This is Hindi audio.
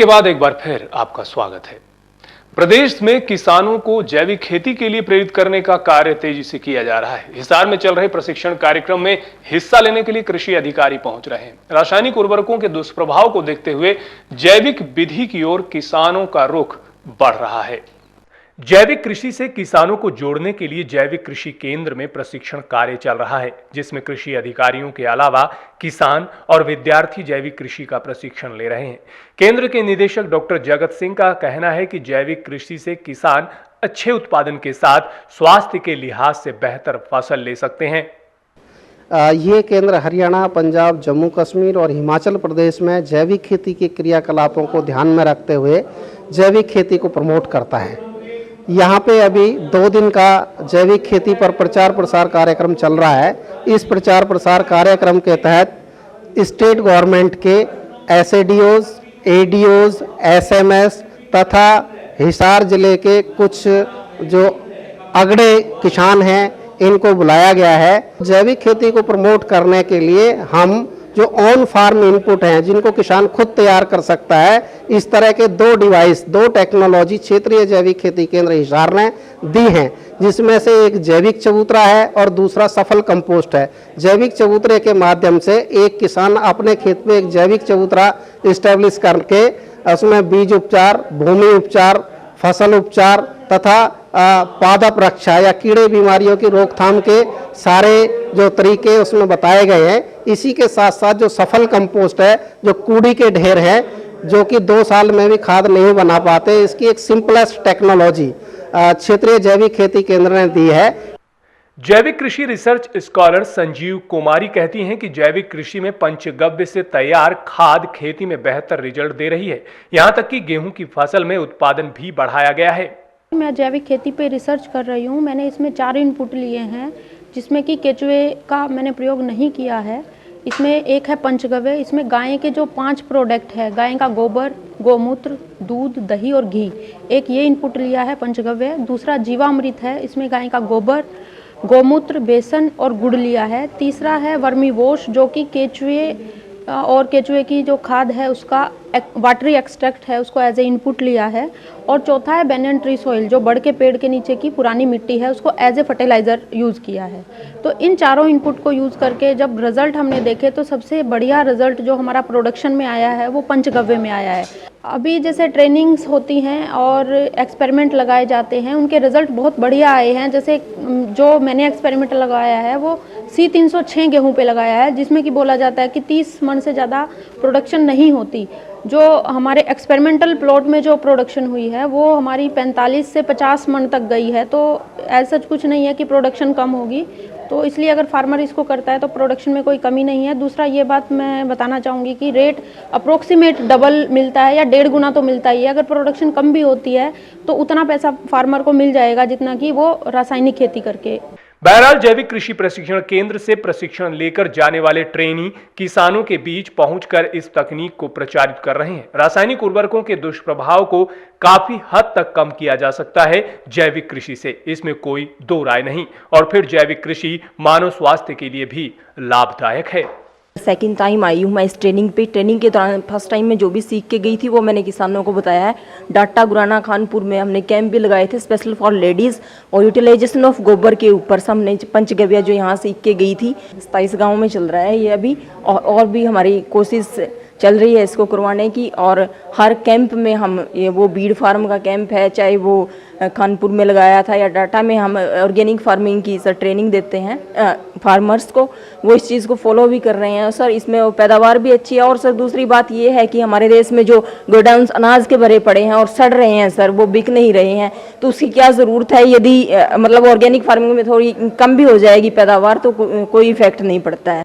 के बाद एक बार फिर आपका स्वागत है। प्रदेश में किसानों को जैविक खेती के लिए प्रेरित करने का कार्य तेजी से किया जा रहा है। हिसार में चल रहे प्रशिक्षण कार्यक्रम में हिस्सा लेने के लिए कृषि अधिकारी पहुंच रहे हैं। रासायनिक उर्वरकों के दुष्प्रभाव को देखते हुए जैविक विधि की ओर किसानों का रुख बढ़ रहा है। जैविक कृषि से किसानों को जोड़ने के लिए जैविक कृषि केंद्र में प्रशिक्षण कार्य चल रहा है, जिसमें कृषि अधिकारियों के अलावा किसान और विद्यार्थी जैविक कृषि का प्रशिक्षण ले रहे हैं। केंद्र के निदेशक डॉक्टर जगत सिंह का कहना है कि जैविक कृषि से किसान अच्छे उत्पादन के साथ स्वास्थ्य के लिहाज से बेहतर फसल ले सकते हैं। ये केंद्र हरियाणा, पंजाब, जम्मू कश्मीर और हिमाचल प्रदेश में जैविक खेती के क्रियाकलापों को ध्यान में रखते हुए जैविक खेती को प्रमोट करता है। यहाँ पे अभी 2 दिन का जैविक खेती पर प्रचार प्रसार कार्यक्रम चल रहा है। इस प्रचार प्रसार कार्यक्रम के तहत स्टेट गवर्नमेंट के एसएडीओज, एडीओज, एसएमएस तथा हिसार जिले के कुछ जो अगड़े किसान हैं इनको बुलाया गया है। जैविक खेती को प्रमोट करने के लिए हम जो ऑन फार्म इनपुट हैं जिनको किसान खुद तैयार कर सकता है, इस तरह के 2 डिवाइस, 2 टेक्नोलॉजी क्षेत्रीय जैविक खेती केंद्र हिसार ने दी हैं, जिसमें से एक जैविक चबूतरा है और दूसरा सफल कंपोस्ट है। जैविक चबूतरे के माध्यम से एक किसान अपने खेत में एक जैविक चबूतरा इस्टेब्लिश करके उसमें बीज उपचार, भूमि उपचार, फसल उपचार तथा पादप रक्षा या कीड़े बीमारियों की रोकथाम के सारे जो तरीके उसमें बताए गए हैं। इसी के साथ साथ जो सफल कंपोस्ट है, जो कूड़ी के ढेर है, जो कि 2 साल में भी खाद नहीं बना पाते, इसकी एक सिंपलेस्ट टेक्नोलॉजी क्षेत्रीय जैविक खेती केंद्र ने दी है। जैविक कृषि रिसर्च स्कॉलर संजीव कुमारी कहती हैं कि जैविक कृषि में पंचगव्य से तैयार खाद खेती में बेहतर रिजल्ट दे रही है। यहां तक कि गेहूं की फसल में उत्पादन भी बढ़ाया गया है। मैं जैविक खेती पे रिसर्च कर रही हूँ। मैंने इसमें 4 इनपुट लिए हैं, जिसमें कि केचुए का मैंने प्रयोग नहीं किया है। इसमें एक है पंचगव्य। इसमें गाय के जो 5 प्रोडक्ट है, गाय का गोबर, गोमूत्र, दूध, दही और घी, एक ये इनपुट लिया है पंचगव्य। दूसरा जीवामृत है, इसमें गाय का गोबर, गोमूत्र, बेसन और गुड़ लिया है। तीसरा है वर्मी वॉश, जो कि केचुए और केचुए की जो खाद है उसका वाटरी एक्सट्रैक्ट है, उसको एज ए इनपुट लिया है। और चौथा है बैनियन ट्री सॉइल, जो बड़ के पेड़ के नीचे की पुरानी मिट्टी है उसको एज ए फर्टिलाइज़र यूज़ किया है। तो इन चारों इनपुट को यूज़ करके जब रिज़ल्ट हमने देखे तो सबसे बढ़िया रिज़ल्ट जो हमारा प्रोडक्शन में आया है वो पंचगव्य में आया है। अभी जैसे ट्रेनिंग्स होती हैं और एक्सपेरिमेंट लगाए जाते हैं, उनके रिज़ल्ट बहुत बढ़िया आए हैं। जैसे जो मैंने एक्सपेरिमेंट लगाया है वो C306 गेहूँ पे लगाया है, जिसमें कि बोला जाता है कि 30 मन से ज़्यादा प्रोडक्शन नहीं होती। जो हमारे एक्सपेरिमेंटल प्लॉट में जो प्रोडक्शन हुई है वो हमारी 45 से 50 मन तक गई है। तो ऐसा कुछ नहीं है कि प्रोडक्शन कम होगी, तो इसलिए अगर फार्मर इसको करता है तो प्रोडक्शन में कोई कमी नहीं है। दूसरा ये बात मैं बताना चाहूँगी कि रेट अप्रोक्सीमेट डबल मिलता है या 1.5 गुना तो मिलता ही है। अगर प्रोडक्शन कम भी होती है तो उतना पैसा फार्मर को मिल जाएगा जितना कि वो रासायनिक खेती करके। बहरहाल जैविक कृषि प्रशिक्षण केंद्र से प्रशिक्षण लेकर जाने वाले ट्रेनी किसानों के बीच पहुंचकर इस तकनीक को प्रचारित कर रहे हैं। रासायनिक उर्वरकों के दुष्प्रभाव को काफी हद तक कम किया जा सकता है जैविक कृषि से, इसमें कोई 2 राय नहीं। और फिर जैविक कृषि मानव स्वास्थ्य के लिए भी लाभदायक है। सेकंड टाइम आई हूँ मैं इस ट्रेनिंग पे। ट्रेनिंग के दौरान फर्स्ट टाइम में जो भी सीख के गई थी वो मैंने किसानों को बताया है। डाटा गुराना खानपुर में हमने कैंप भी लगाए थे स्पेशल फॉर लेडीज़, और यूटिलाइजेशन ऑफ गोबर के ऊपर से हमने पंचगव्य जो यहाँ सीख के गई थी। 27 गाँव में चल रहा है ये अभी, और भी हमारी कोशिश चल रही है इसको करवाने की। और हर कैंप में हम ये वो बीड फार्म का कैंप है, चाहे वो खानपुर में लगाया था या डाटा में, हम ऑर्गेनिक फार्मिंग की सर ट्रेनिंग देते हैं फार्मर्स को। वो इस चीज़ को फॉलो भी कर रहे हैं सर। इसमें पैदावार भी अच्छी है। और सर दूसरी बात ये है कि हमारे देश में जो गोडाउन्स अनाज के भरे पड़े हैं और सड़ रहे हैं सर, वो बिक नहीं रहे हैं, तो उसकी क्या ज़रूरत है। यदि मतलब ऑर्गेनिक फार्मिंग में थोड़ी कम भी हो जाएगी पैदावार तो कोई इफेक्ट नहीं पड़ता है।